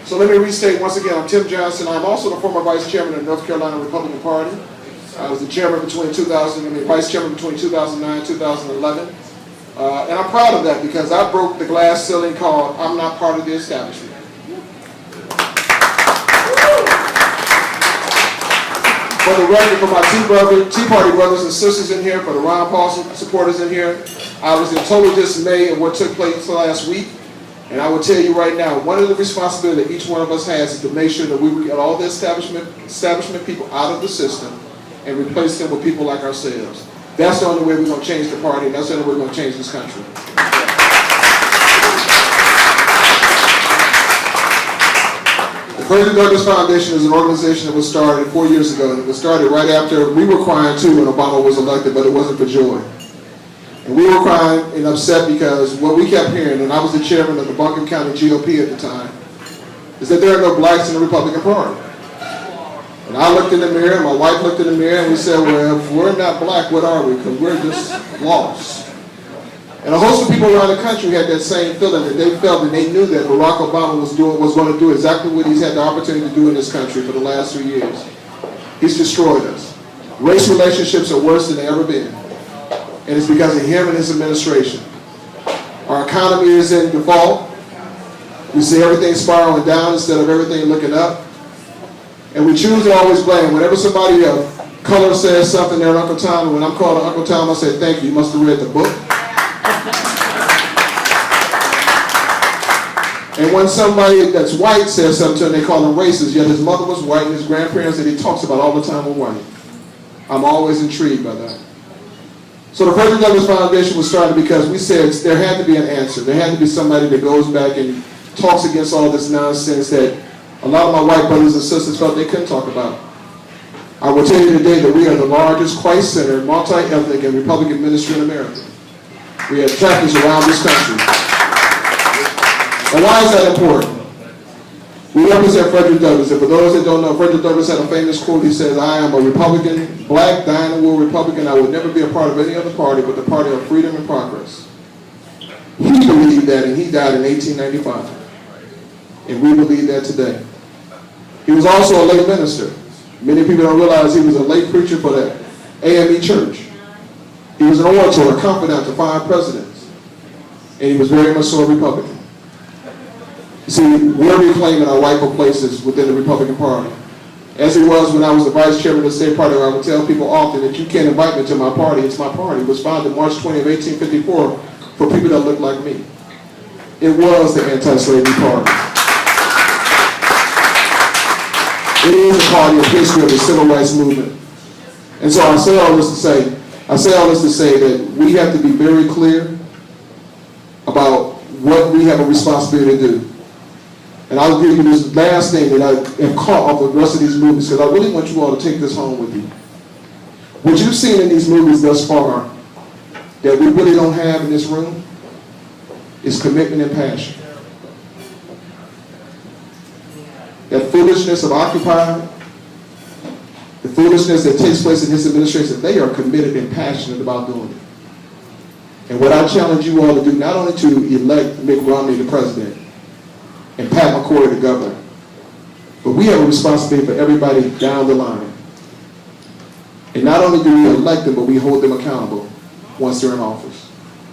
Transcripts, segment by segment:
So let me restate once again, I'm Tim Johnson. I'm also the former Vice Chairman of the North Carolina Republican Party. I was the chairman Vice Chairman between 2009 and 2011. And I'm proud of that because I broke the glass ceiling called I'm not part of the establishment. For the record, for my Tea Party brothers and sisters in here, for the Ron Paul supporters in here, I was in total dismay of what took place last week. And I will tell you right now, one of the responsibilities that each one of us has is to make sure that we get all the establishment people out of the system and replace them with people like ourselves. That's the only way we're going to change the party, and that's the only way we're going to change this country. The Fredrick Douglas Foundation is an organization that was started 4 years ago, and it was started right after we were crying too when Obama was elected, but it wasn't for joy. And we were crying and upset because what we kept hearing, and I was the chairman of the Buncombe County GOP at the time, is that there are no blacks in the Republican Party. And I looked in the mirror, and my wife looked in the mirror, and we said, well, if we're not black, what are we? Because we're just lost. And a host of people around the country had that same feeling, that they felt and they knew that Barack Obama was going to do exactly what he's had the opportunity to do in this country for the last 3 years. He's destroyed us. Race relationships are worse than they've ever been. And it's because of him and his administration. Our economy is in default. We see everything spiraling down instead of everything looking up. And we choose to always blame. Whenever somebody of color says something there, Uncle Tom, and when I'm called Uncle Tom, I say, thank you, you must have read the book. And when somebody that's white says something to him, they call him racist, yet his mother was white and his grandparents that he talks about all the time were white. I'm always intrigued by that. So the Fredrick Douglas Foundation was started because we said there had to be an answer. There had to be somebody that goes back and talks against all this nonsense that a lot of my white brothers and sisters felt they couldn't talk about. I will tell you today that we are the largest Christ-centered, multi-ethnic, and Republican ministry in America. We have chapters around this country. And why is that important? We represent Fredrick Douglass, and for those that don't know, Fredrick Douglass had a famous quote. He says, I am a Republican, black, dying-in-the-wool Republican. I would never be a part of any other party but the party of freedom and progress. He believed that, and he died in 1895. And we believe that today. He was also a lay minister. Many people don't realize he was a lay preacher for the AME church. He was an orator, a confidant to 5 presidents. And he was very much so a Republican. You see, we're reclaiming our rightful places within the Republican Party. As it was when I was the vice chairman of the state party, I would tell people often that you can't invite me to my party. It's my party. It was founded March 20 of 1854 for people that look like me. It was the anti-slavery party. It is a party of history of the civil rights movement. And so I say all this to say that we have to be very clear about what we have a responsibility to do. And I'll give you this last thing that I have caught off the rest of these movies, because I really want you all to take this home with you. What you've seen in these movies thus far that we really don't have in this room is commitment and passion. That foolishness of Occupy, the foolishness that takes place in his administration, they are committed and passionate about doing it. And what I challenge you all to do, not only to elect Mitt Romney the president and Pat McCrory the governor, but we have a responsibility for everybody down the line. And not only do we elect them, but we hold them accountable once they're in office.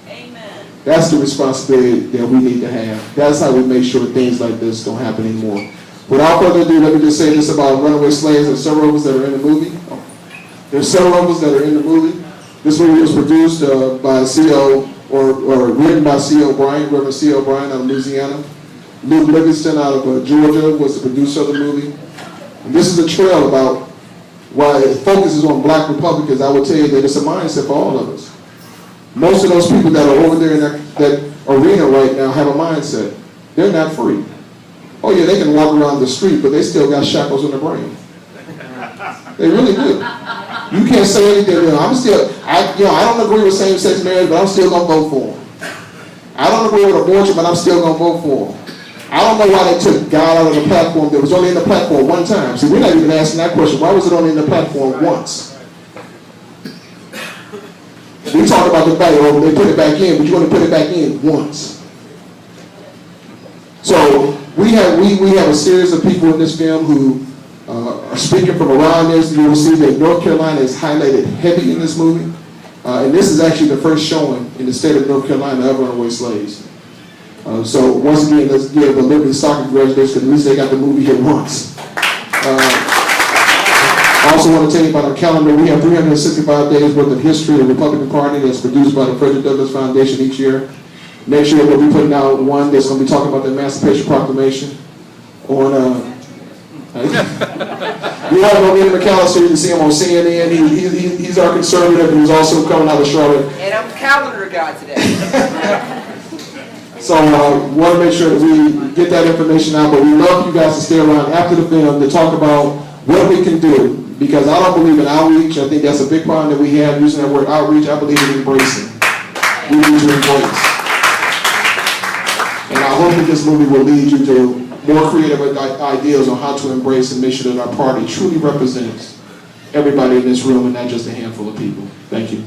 Amen. That's the responsibility that we need to have. That's how we make sure things like this don't happen anymore. Without further ado, let me just say this about Runaway Slaves. There's several of us that are in the movie. There's several of us that are in the movie. This movie was produced by C.O. or written by C.O. Bryant, Reverend C.O. Bryant out of Louisiana. Luke Livingston out of Georgia was the producer of the movie. And this is a trail about why it focuses on black Republicans. I will tell you that it's a mindset for all of us. Most of those people that are over there in that arena right now have a mindset. They're not free. Oh yeah, they can walk around the street, but they still got shackles on their brain. They really do. You can't say anything. I don't agree with same-sex marriage, but I'm still gonna vote for them. I don't agree with abortion, but I'm still gonna vote for them. I don't know why they took God out of the platform that was only in the platform one time. See, we're not even asking that question. Why was it only in the platform once? We talk about the fact, oh, they put it back in, but you want to put it back in once. So we have a series of people in this film who are speaking from around this. You will see that North Carolina is highlighted heavy in this movie. And this is actually the first showing in the state of North Carolina of Runaway Slaves. So once again, let's give the LibertyStock congratulations, because at least they got the movie hit once. I also want to tell you about our calendar. We have 365 days worth of history of the Republican Party that's produced by the Fredrick Douglas Foundation each year. Next year we'll be putting out one that's going to be talking about the Emancipation Proclamation on you all know Ian McAllister. You can see him on CNN. He's our conservative, and he's also coming out of Charlotte. And I'm the calendar guy today. So want to make sure that we get that information out, but we love you guys to stay around after the film to talk about what we can do, because I don't believe in outreach. I think that's a big problem that we have using that word outreach. I believe in embracing. We need to embrace. And I hope that this movie will lead you to more creative ideas on how to embrace and make sure that our party truly represents everybody in this room and not just a handful of people. Thank you.